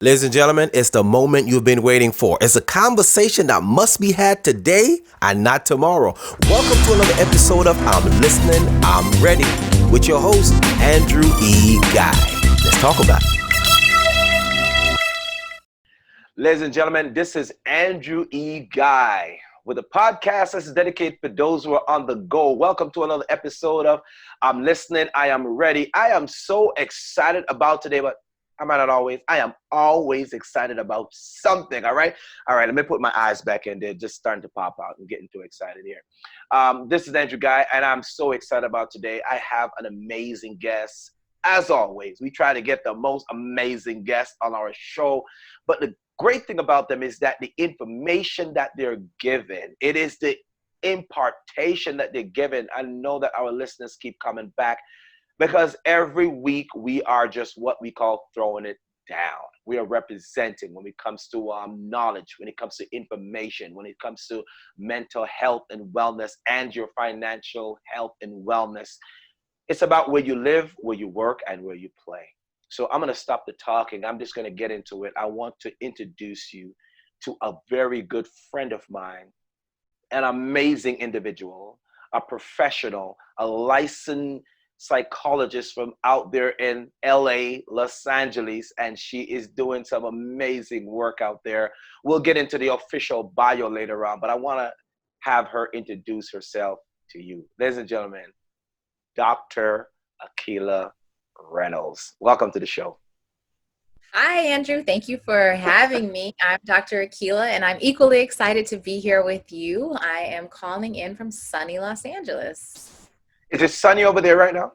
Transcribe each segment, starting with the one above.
Ladies and gentlemen, it's the moment you've been waiting for. It's a conversation that must be had today and not tomorrow. Welcome to another episode of I'm Listening, I'm Ready with your host, Andrew E. Guy. Let's talk about it. Ladies and gentlemen, this is Andrew E. Guy with a podcast that's dedicated for those who are on the go. Welcome to another episode of I'm Listening, I Am Ready. I am so excited about today, but I am always excited about something, all right? All right, let me put my eyes back in. They're just starting to pop out. I'm getting too excited here. This is Andrew Guy, and I'm so excited about today. I have an amazing guest. As always, we try to get the most amazing guests on our show, but the great thing about them is that the information that they're given, it is the impartation that they're given. I know that our listeners keep coming back, because every week we are just what we call throwing it down. We are representing when it comes to knowledge, when it comes to information, when it comes to mental health and wellness and your financial health and wellness. It's about where you live, where you work, and where you play. So I'm going to stop the talking. I'm just going to get into it. I want to introduce you to a very good friend of mine, an amazing individual, a professional, a licensed psychologist from out there in LA, Los Angeles, and she is doing some amazing work out there. We'll get into the official bio later on, but I want to have her introduce herself to you. Ladies and gentlemen, Dr. Akilah Reynolds. Welcome to the show. Hi, Andrew. Thank you for having me. I'm Dr. Akilah, and I'm equally excited to be here with you. I am calling in from sunny Los Angeles. Is it sunny over there right now?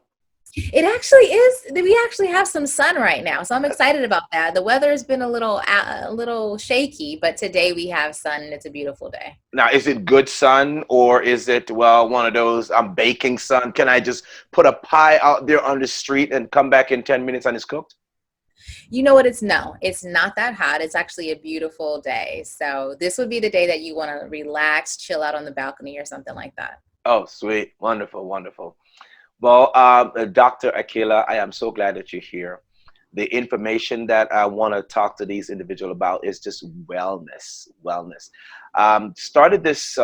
It actually is. We actually have some sun right now, so I'm excited about that. The weather has been a little shaky, but today we have sun, and it's a beautiful day. Now, is it good sun, or is it, well, one of those, I'm baking sun? Can I just put a pie out there on the street and come back in 10 minutes and it's cooked? You know what? It's not that hot. It's actually a beautiful day. So this would be the day that you want to relax, chill out on the balcony or something like that. Oh, sweet. Wonderful, wonderful. Well, Dr. Akilah, I am so glad that you're here. The information that I want to talk to these individuals about is just wellness. Started this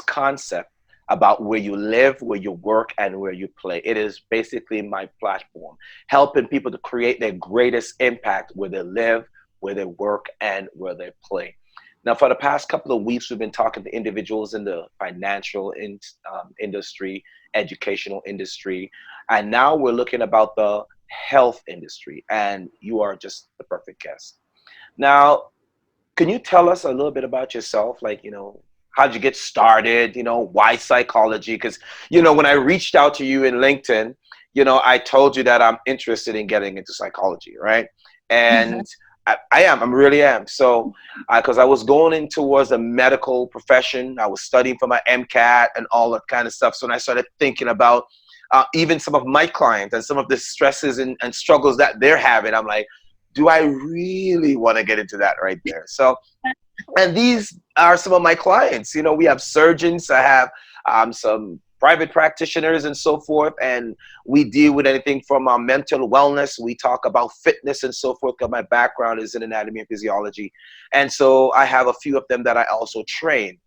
concept about where you live, where you work, and where you play. It is basically my platform, helping people to create their greatest impact where they live, where they work, and where they play. Now, for the past couple of weeks, we've been talking to individuals in the financial industry, educational industry, and now we're looking about the health industry, and you are just the perfect guest. Now, can you tell us a little bit about yourself? Like, how'd you get started? Why psychology? Because, when I reached out to you in LinkedIn, I told you that I'm interested in getting into psychology, right? And I really am. So, because I was going in towards the medical profession, I was studying for my MCAT and all that kind of stuff. So when I started thinking about even some of my clients and some of the stresses and struggles that they're having, I'm like, do I really want to get into that right there? So, and these are some of my clients. We have surgeons, I have some private practitioners and so forth, and we deal with anything from mental wellness. We talk about fitness and so forth, because my background is in anatomy and physiology. And so I have a few of them that I also train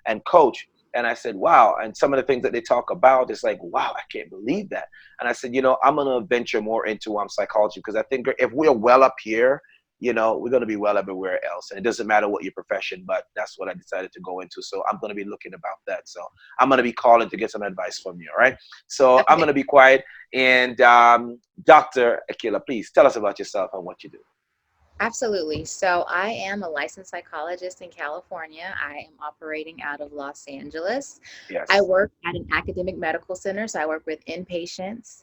and coach. And I said, wow. And some of the things that they talk about is like, wow, I can't believe that. And I said, I'm going to venture more into psychology, because I think if we're well up here, we're going to be well everywhere else. And it doesn't matter what your profession, but that's what I decided to go into. So I'm going to be looking about that. So I'm going to be calling to get some advice from you. All right. So okay. I'm going to be quiet. And Dr. Akilah, please tell us about yourself and what you do. Absolutely. So I am a licensed psychologist in California. I am operating out of Los Angeles. Yes. I work at an academic medical center. So I work with inpatients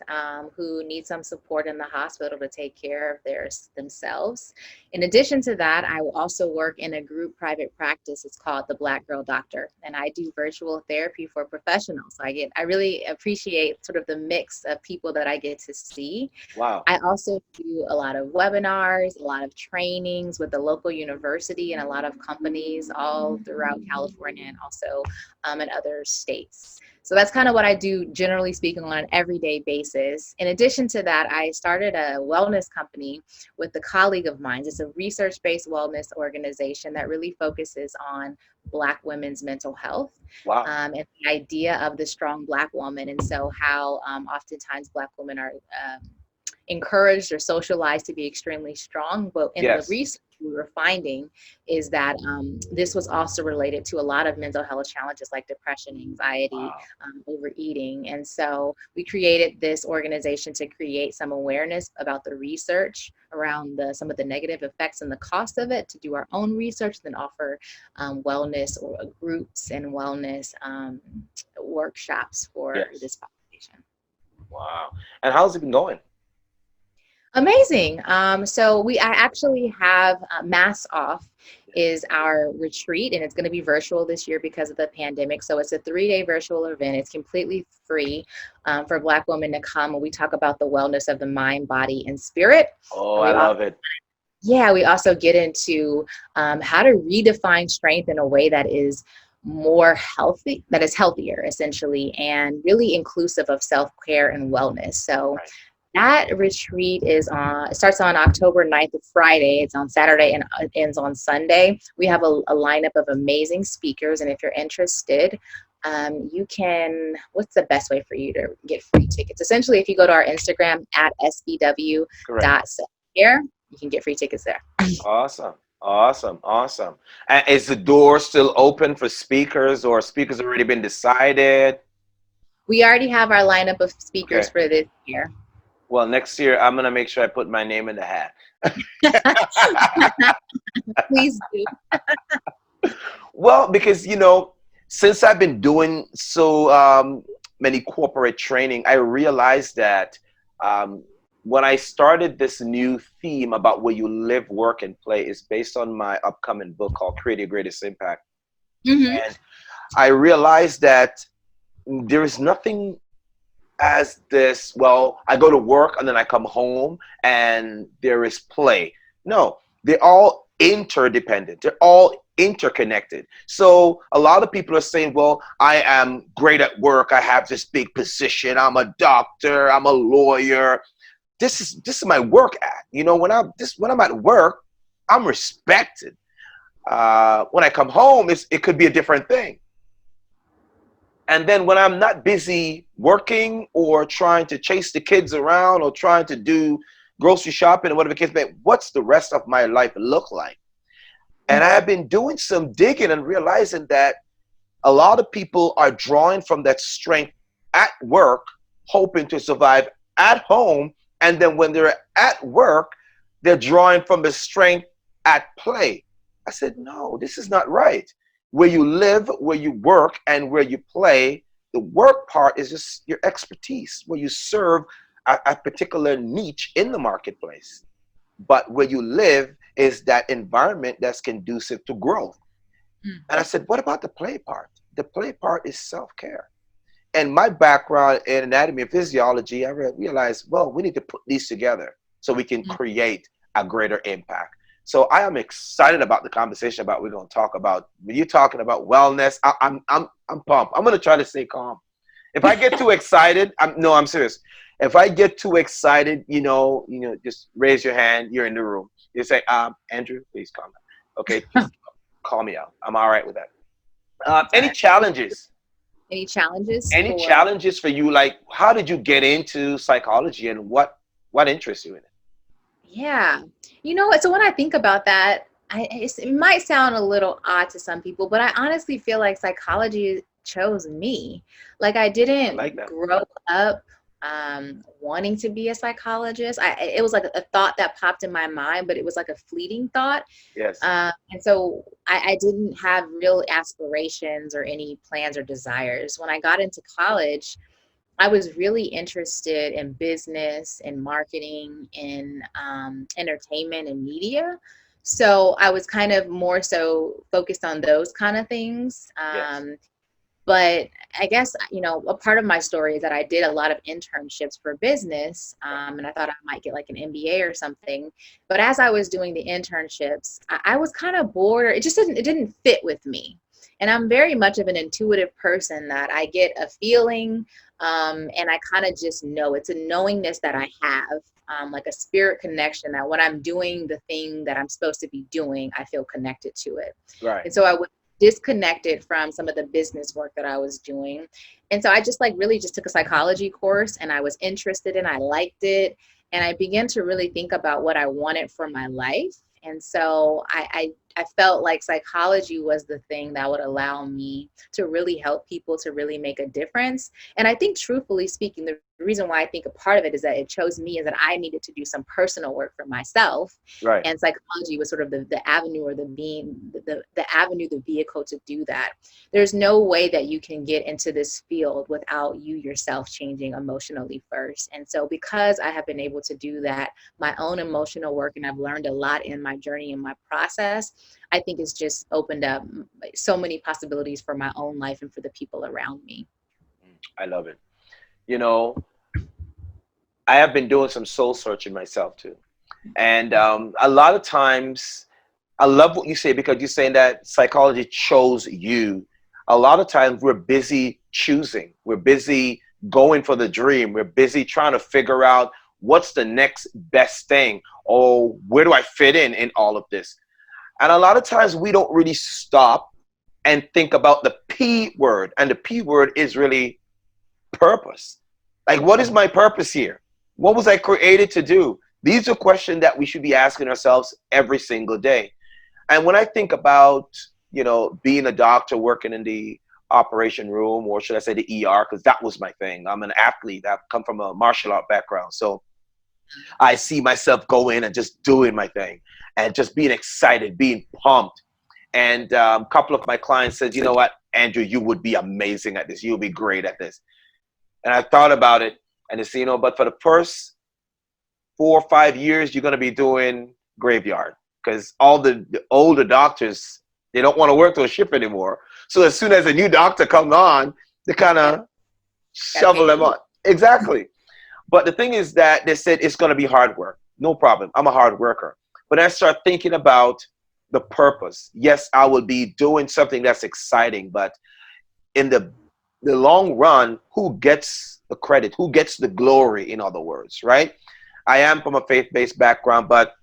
who need some support in the hospital to take care of themselves. In addition to that, I also work in a group private practice. It's called the Black Girl Doctor, and I do virtual therapy for professionals. So I really appreciate sort of the mix of people that I get to see. Wow. I also do a lot of webinars, a lot of trainings with the local university and a lot of companies all throughout California and also in other states. So that's kind of what I do, generally speaking, on an everyday basis. In addition to that, I started a wellness company with a colleague of mine. It's a research-based wellness organization that really focuses on Black women's mental health. Wow. And the idea of the strong Black woman. And so how oftentimes Black women are encouraged or socialized to be extremely strong. But in the research we were finding is that this was also related to a lot of mental health challenges like depression, anxiety, overeating. And so we created this organization to create some awareness about the research around some of the negative effects and the cost of it, to do our own research, then offer wellness or groups and wellness workshops for this population. Wow. And how's it been going? Amazing. So I actually have Mask Off is our retreat, and it's going to be virtual this year because of the pandemic. So it's a 3-day virtual event. It's completely free for Black women to come. And we talk about the wellness of the mind, body, and spirit. Oh, I love it. Yeah, we also get into how to redefine strength in a way that is more healthy, that is healthier, essentially, and really inclusive of self-care and wellness. So that retreat it starts on October 9th, Friday. It's on Saturday and it ends on Sunday. We have a lineup of amazing speakers. And if you're interested, you can, what's the best way for you to get free tickets? Essentially, if you go to our Instagram at sbw.selfcare, you can get free tickets there. Awesome. And is the door still open for speakers, or speakers already been decided? We already have our lineup of speakers for this year. Well, next year, I'm going to make sure I put my name in the hat. Please do. Well, because, since I've been doing so many corporate training, I realized that when I started this new theme about where you live, work, and play is based on my upcoming book called Create Your Greatest Impact. Mm-hmm. And I realized that there is nothing as this, well, I go to work and then I come home and there is play. No, they're all interdependent. They're all interconnected. So a lot of people are saying, well, I am great at work. I have this big position. I'm a doctor. I'm a lawyer. This is my work at. When I'm at work, I'm respected. When I come home, it could be a different thing. And then when I'm not busy working or trying to chase the kids around or trying to do grocery shopping or whatever the case may be, what's the rest of my life look like? And I've been doing some digging and realizing that a lot of people are drawing from that strength at work, hoping to survive at home. And then when they're at work, they're drawing from the strength at play. I said, no, this is not right. Where you live, where you work, and where you play, the work part is just your expertise, where you serve a particular niche in the marketplace. But where you live is that environment that's conducive to growth. Mm-hmm. And I said, what about the play part? The play part is self-care. And my background in anatomy and physiology, I realized, well, we need to put these together so we can create a greater impact. So I am excited about the conversation about we're going to talk about. When you're talking about wellness, I'm pumped. I'm going to try to stay calm. If I get too excited, I'm serious. If I get too excited, just raise your hand. You're in the room. You say, Andrew, please calm down. Okay, just call me out. I'm all right with that. Any challenges? Any challenges? Any challenges for you? Like, how did you get into psychology, and what interests you in it? Yeah. So when I think about that, it might sound a little odd to some people, but I honestly feel like psychology chose me. Like I didn't grow up wanting to be a psychologist. It was like a thought that popped in my mind, but it was like a fleeting thought. Yes. And so I didn't have real aspirations or any plans or desires. When I got into college, I was really interested in business and marketing and entertainment and media. So I was kind of more so focused on those kind of things. Yes. But I guess, a part of my story is that I did a lot of internships for business, and I thought I might get like an MBA or something. But as I was doing the internships, I was kind of bored. It didn't fit with me. And I'm very much of an intuitive person that I get a feeling, and I kind of just know. It's a knowingness that I have, like a spirit connection, that when I'm doing the thing that I'm supposed to be doing, I feel connected to it. Right. And so I was disconnected from some of the business work that I was doing. And so I just like really just took a psychology course, and I was interested and I liked it. And I began to really think about what I wanted for my life. And so I felt like psychology was the thing that would allow me to really help people, to really make a difference. And I think, truthfully speaking, the reason why I think a part of it is that it chose me, is that I needed to do some personal work for myself. Right. And psychology was sort of the avenue, or the avenue, the vehicle to do that. There's no way that you can get into this field without you yourself changing emotionally first. And so because I have been able to do that, my own emotional work, and I've learned a lot in my journey and my process, I think it's just opened up so many possibilities for my own life and for the people around me. I love it. I have been doing some soul searching myself too. And a lot of times, I love what you say, because you're saying that psychology chose you. A lot of times we're busy choosing. We're busy going for the dream. We're busy trying to figure out what's the next best thing, or where do I fit in all of this? And a lot of times we don't really stop and think about the P word. And the P word is really purpose. Like, what is my purpose here? What was I created to do? These are questions that we should be asking ourselves every single day. And when I think about, being a doctor, working in the operation room, or should I say the ER, because that was my thing. I'm an athlete. I've come from a martial art background. So I see myself go in and just doing my thing and just being excited, being pumped. And a couple of my clients said, you know what, Andrew, you would be amazing at this. You'll be great at this. And I thought about it, and they said, but for the first 4 or 5 years, you're going to be doing graveyard, because all the older doctors, they don't want to work those shift anymore. So as soon as a new doctor comes on, they kind of shovel them on. Exactly. But the thing is that they said it's going to be hard work. No problem. I'm a hard worker. But I start thinking about the purpose. Yes, I will be doing something that's exciting, but in the long run, who gets the credit? Who gets the glory, in other words, right? I am from a faith-based background, but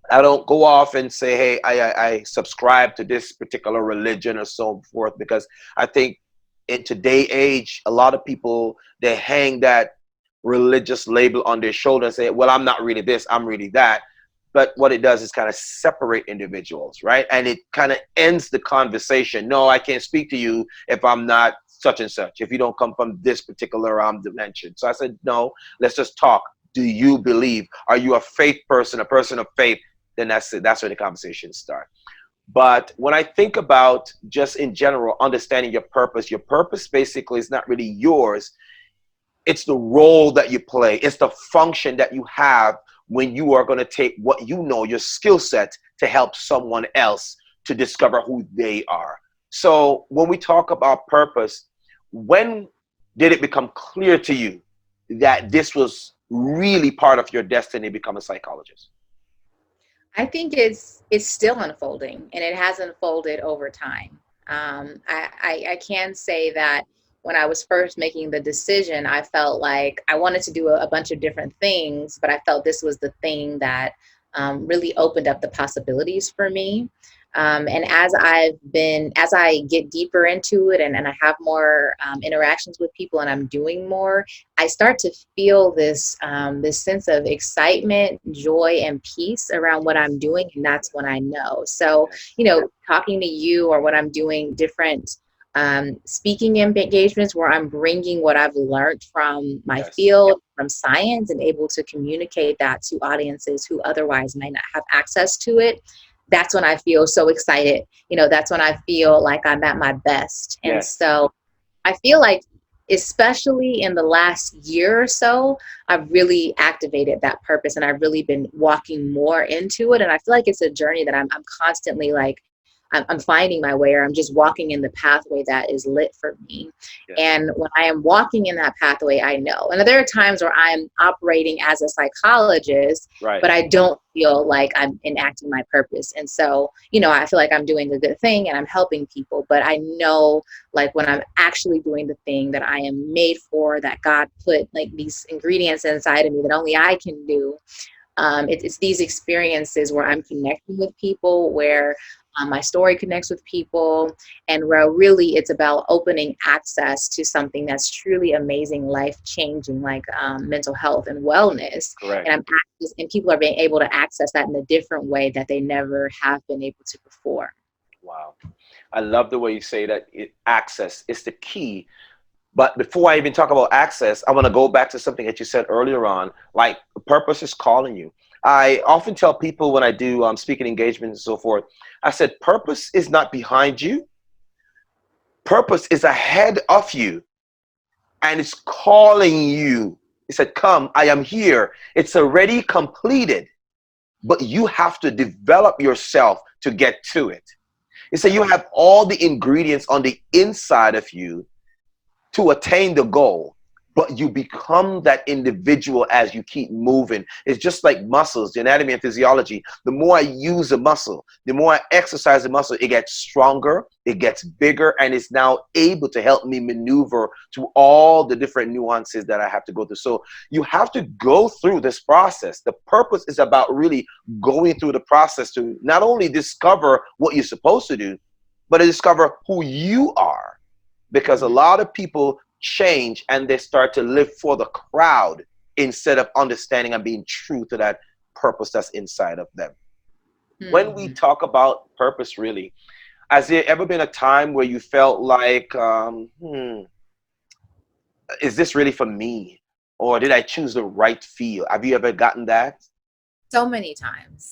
I don't go off and say, hey, I subscribe to this particular religion or so forth, because I think in today's age, a lot of people, they hang that religious label on their shoulder and say, well, I'm not really this, I'm really that. But what it does is kind of separate individuals, right? And it kind of ends the conversation. No, I can't speak to you if I'm not such and such, if you don't come from this particular dimension. So I said, no, let's just talk. Do you believe? Are you a faith person, a person of faith? Then that's it. That's where the conversation starts. But when I think about, just in general, understanding your purpose basically is not really yours. It's the role that you play. It's the function that you have when you are going to take what you know, your skill set, to help someone else to discover who they are. So when we talk about purpose, when did it become clear to you that this was really part of your destiny, become a psychologist? I think it's still unfolding, and it has unfolded over time. I can say that when I was first making the decision, I felt like I wanted to do a bunch of different things, but I felt this was the thing that really opened up the possibilities for me. And as I get deeper into it, and I have more interactions with people, and I'm doing more, I start to feel this sense of excitement, joy, and peace around what I'm doing. And that's when I know. So, talking to you, or when I'm doing different speaking engagements where I'm bringing what I've learned from my field, from science, and able to communicate that to audiences who otherwise may not have access to it. That's when I feel so excited. That's when I feel like I'm at my best. And so I feel like, especially in the last year or so, I've really activated that purpose, and I've really been walking more into it. And I feel like it's a journey that I'm constantly like I'm finding my way, or I'm just walking in the pathway that is lit for me. Yeah. And when I am walking in that pathway, I know. And there are times where I'm operating as a psychologist, right, but I don't feel like I'm enacting my purpose. And so, I feel like I'm doing a good thing and I'm helping people, but I know, like, when I'm actually doing the thing that I am made for, that God put like these ingredients inside of me that only I can do. It's these experiences where I'm connecting with people, where my story connects with people, and where really it's about opening access to something that's truly amazing, life-changing, like mental health and wellness. Correct. And people are being able to access that in a different way that they never have been able to before. Wow. I love the way you say that. Access is the key. But before I even talk about access, I want to go back to something that you said earlier on, like purpose is calling you. I often tell people when I do speaking engagements and so forth, I said, purpose is not behind you. Purpose is ahead of you, and it's calling you. It said, come, I am here. It's already completed, but you have to develop yourself to get to it. It said you have all the ingredients on the inside of you to attain the goal, but you become that individual as you keep moving. It's just like muscles, the anatomy and physiology. The more I use a muscle, the more I exercise the muscle, it gets stronger, it gets bigger, and it's now able to help me maneuver through all the different nuances that I have to go through. So you have to go through this process. The purpose is about really going through the process to not only discover what you're supposed to do, but to discover who you are. Because a lot of people change and they start to live for the crowd instead of understanding and being true to that purpose that's inside of them. Mm-hmm. When we talk about purpose, really, has there ever been a time where you felt like, is this really for me? Or did I choose the right field? Have you ever gotten that? So many times.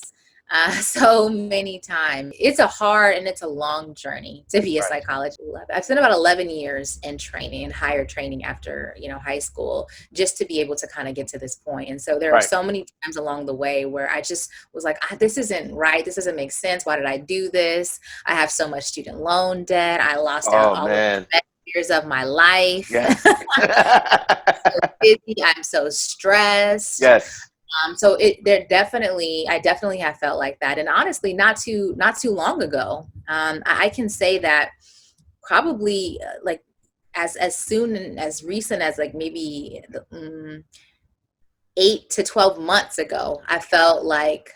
So many times. It's a hard and it's a long journey to be a psychologist. I've spent about 11 years in training and higher training after, high school, just to be able to kind of get to this point. And so there are so many times along the way where I just was like, this isn't right. This doesn't make sense. Why did I do this? I have so much student loan debt. I lost out all of the best years of my life. Yes. I'm so busy. I'm so stressed. Yes. So I definitely have felt like that. And honestly, not too long ago, I can say that probably like as soon and as recent as like maybe 8 to 12 months ago, I felt like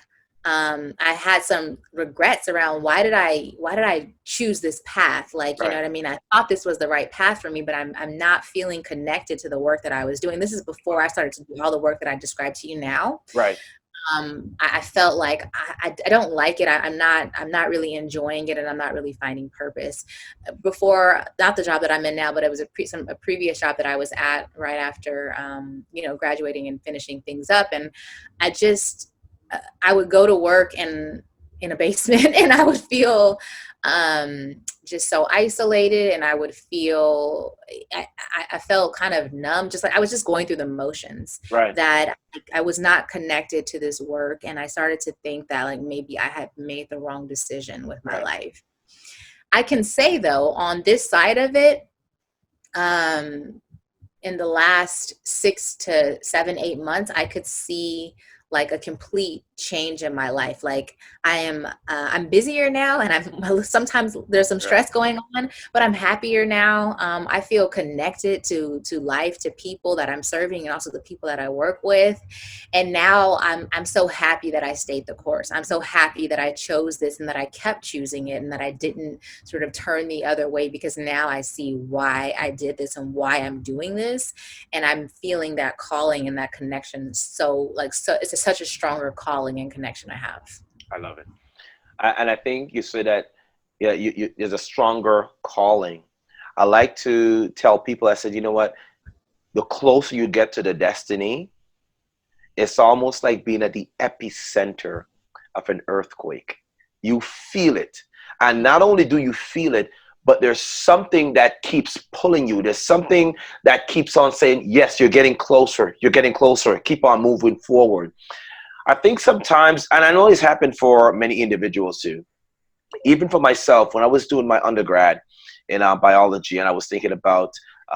I had some regrets around why did I choose this path? Like, you know what I mean? I thought this was the right path for me, but I'm not feeling connected to the work that I was doing. This is before I started to do all the work that I described to you now. Right. I felt like I don't like it. I'm not really enjoying it, and I'm not really finding purpose. Before, not the job that I'm in now, but it was a previous job that I was at right after, graduating and finishing things up. And I would go to work in a basement and I would feel just so isolated, and I would feel, I felt kind of numb, just like I was just going through the motions, that I was not connected to this work. And I started to think that like maybe I had made the wrong decision with my life. I can say though, on this side of it, in the last 6 to 7, 8 months, I could see like a complete change in my life. Like I'm busier now, and sometimes there's some stress going on, but I'm happier now. I feel connected to life, to people that I'm serving, and also the people that I work with. And now I'm so happy that I stayed the course. I'm so happy that I chose this and that I kept choosing it, and that I didn't sort of turn the other way, because now I see why I did this and why I'm doing this. And I'm feeling that calling and that connection. So it's such a stronger calling and connection I have. I love it. And I think you say that, there's a stronger calling. I like to tell people, I said, you know what, the closer you get to the destiny, it's almost like being at the epicenter of an earthquake. You feel it. And not only do you feel it, but there's something that keeps pulling you. There's something that keeps on saying, yes, you're getting closer. You're getting closer. Keep on moving forward. I think sometimes, and I know it's happened for many individuals too, even for myself, when I was doing my undergrad in biology, and I was thinking about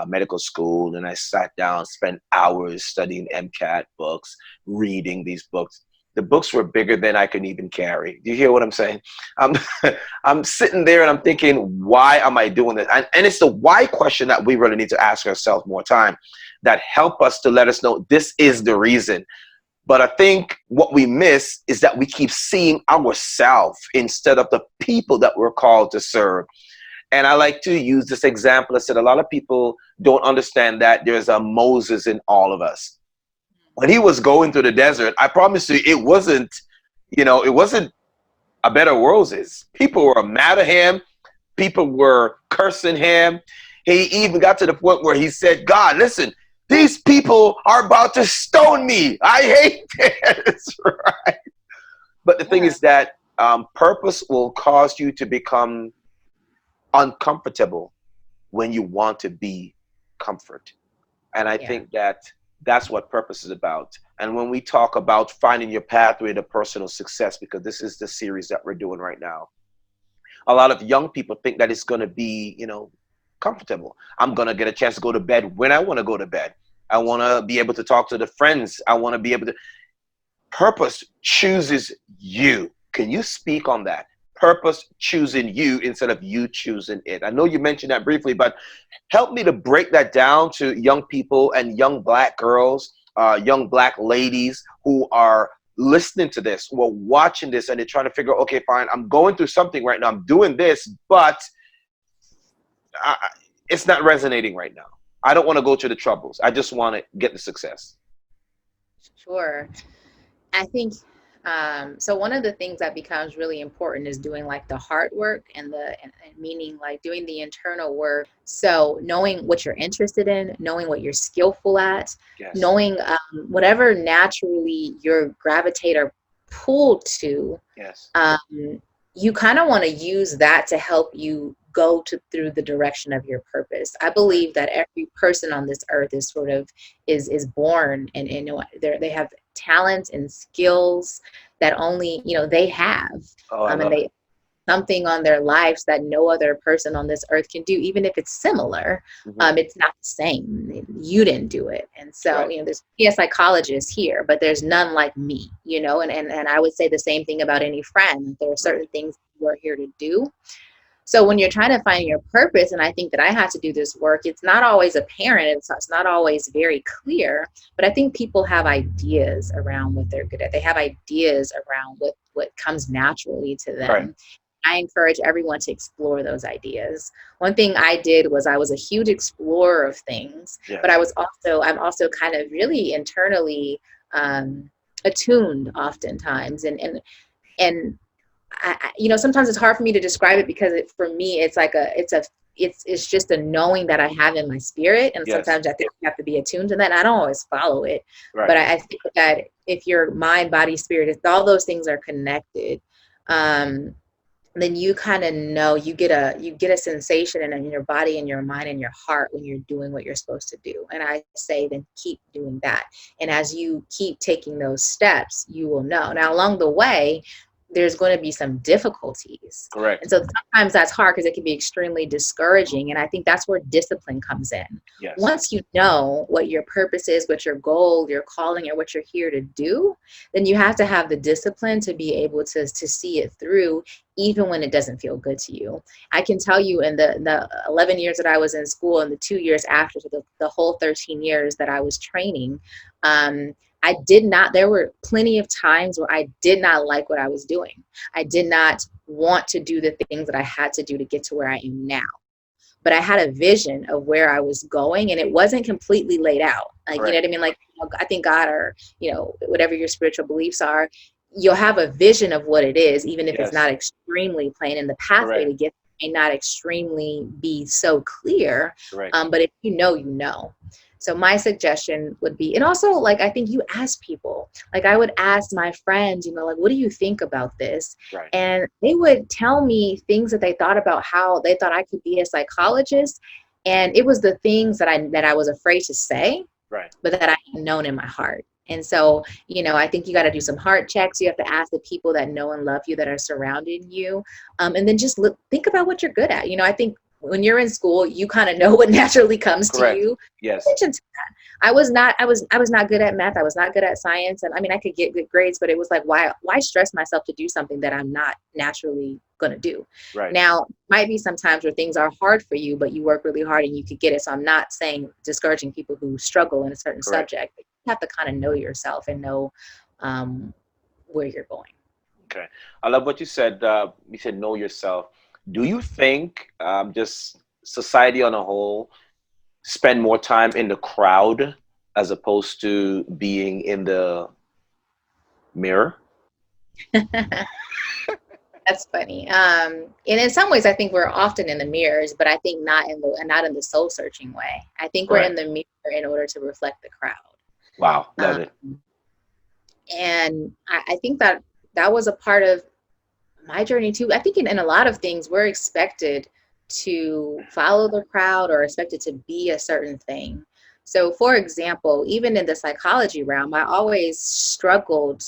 medical school, and I sat down, spent hours studying MCAT books, reading these books. The books were bigger than I could even carry. Do you hear what I'm saying? I'm, I'm sitting there and I'm thinking, why am I doing this? And it's the why question that we really need to ask ourselves more time, that help us to let us know this is the reason. But I think what we miss is that we keep seeing ourselves instead of the people that we're called to serve. And I like to use this example. I said a lot of people don't understand that there's a Moses in all of us. When he was going through the desert, I promise you, it wasn't a bed of roses. People were mad at him. People were cursing him. He even got to the point where he said, God, listen, these people are about to stone me. I hate this, right? But the thing is that purpose will cause you to become uncomfortable when you want to be comfort. And I think that that's what purpose is about. And when we talk about finding your pathway to personal success, because this is the series that we're doing right now, a lot of young people think that it's going to be, comfortable. I'm going to get a chance to go to bed when I want to go to bed. I want to be able to talk to the friends. I want to be able to. Purpose chooses you. Can you speak on that? Purpose choosing you instead of you choosing it. I know you mentioned that briefly, but help me to break that down to young people and young Black girls, young Black ladies who are listening to this, who are watching this, and they're trying to figure out, okay, fine, I'm going through something right now. I'm doing this, but it's not resonating right now. I don't want to go through the troubles. I just want to get the success. Sure. I think so one of the things that becomes really important is doing like the hard work and meaning like doing the internal work. So knowing what you're interested in, knowing what you're skillful at, knowing whatever naturally you're gravitate or pulled to, you kind of want to use that to help you go through the direction of your purpose. I believe that every person on this earth is sort of is born and they have talents and skills that only they have, and they something on their lives that no other person on this earth can do, even if it's similar. It's not the same. You didn't do it, and so there's a psychologist here, but there's none like me. And I would say the same thing about any friend. There are certain things we're here to do. So when you're trying to find your purpose, and I think that I had to do this work, it's not always apparent. It's not always very clear, but I think people have ideas around what they're good at. They have ideas around what comes naturally to them. Right. I encourage everyone to explore those ideas. One thing I did was I was a huge explorer of things, but I'm also kind of really internally attuned oftentimes. And sometimes it's hard for me to describe it because for me, it's just a knowing that I have in my spirit. And sometimes I think you have to be attuned to that. And I don't always follow it, but I think that if your mind, body, spirit, if all those things are connected, then you kind of know, you get a sensation in your body and your mind and your heart when you're doing what you're supposed to do. And I say, then keep doing that. And as you keep taking those steps, you will know. Now, along the way, there's going to be some difficulties. Correct. And so sometimes that's hard because it can be extremely discouraging. And I think that's where discipline comes in. Yes. Once you know what your purpose is, what your goal, your calling, or what you're here to do, then you have to have the discipline to be able to see it through, even when it doesn't feel good to you. I can tell you in the 11 years that I was in school and the 2 years after, so the whole 13 years that I was training, there were plenty of times where I did not like what I was doing. I did not want to do the things that I had to do to get to where I am now. But I had a vision of where I was going, and it wasn't completely laid out. Like, you know what I mean? Like, I think God, or, whatever your spiritual beliefs are, you'll have a vision of what it is, even if it's not extremely plain, and the pathway to get may not extremely be so clear. But if you know. So my suggestion would be, and also, like, I think you ask people, like I would ask my friends, like, what do you think about this? Right. And they would tell me things that they thought about how they thought I could be a psychologist. And it was the things that I was afraid to say, but that I had known in my heart. And so, I think you got to do some heart checks. You have to ask the people that know and love you that are surrounding you. And then just think about what you're good at. I think when you're in school, you kind of know what naturally comes Correct. to you. Yes. Attention to that. I was not good at math. I was not good at science. And I mean, I could get good grades, but it was like, why stress myself to do something that I'm not naturally going to do? Right. Now, might be some times where things are hard for you, but you work really hard and you could get it. So I'm not discouraging people who struggle in a certain Correct. subject. But you have to kind of know yourself and know where you're going. Okay. I love what you said. You said know yourself. Do you think just society on a whole spend more time in the crowd as opposed to being in the mirror? That's funny. And in some ways, I think we're often in the mirrors, but I think not in the soul searching way. I think we're in the mirror in order to reflect the crowd. Wow, love it. And I think that was a part of my journey too. I think in a lot of things, we're expected to follow the crowd or expected to be a certain thing. So for example, even in the psychology realm, I always struggled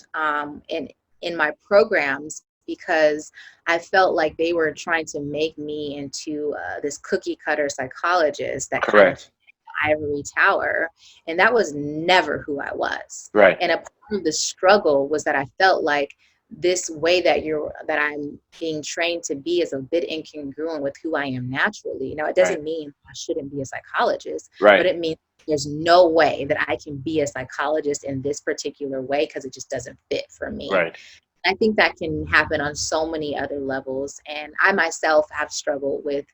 in my programs because I felt like they were trying to make me into this cookie cutter psychologist that kind of ivory tower, and that was never who I was. Right. And a part of the struggle was that I felt like this way that I'm being trained to be is a bit incongruent with who I am naturally. It doesn't mean I shouldn't be a psychologist, but it means there's no way that I can be a psychologist in this particular way because it just doesn't fit for me. Right. I think that can happen on so many other levels. And I myself have struggled with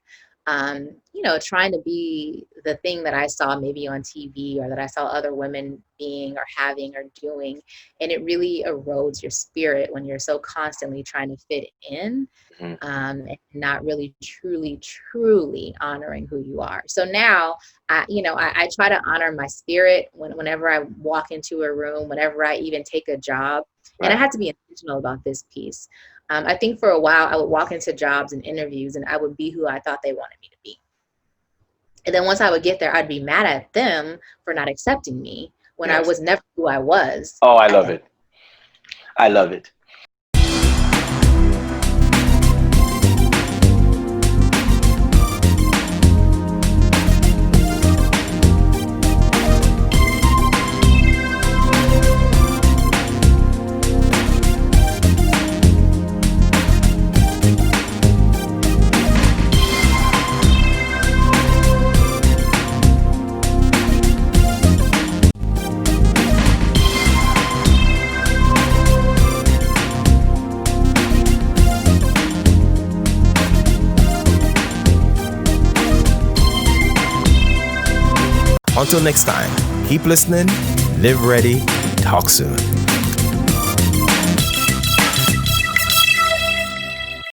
trying to be the thing that I saw maybe on TV or that I saw other women being or having or doing. And it really erodes your spirit when you're so constantly trying to fit in and not really truly honoring who you are. So now, I try to honor my spirit whenever I walk into a room, whenever I even take a job. And I had to be intentional about this piece. I think for a while I would walk into jobs and interviews and I would be who I thought they wanted me to be. And then once I would get there, I'd be mad at them for not accepting me when I was never who I was. Oh, I love it. I love it. Until next time, keep listening, live ready, talk soon.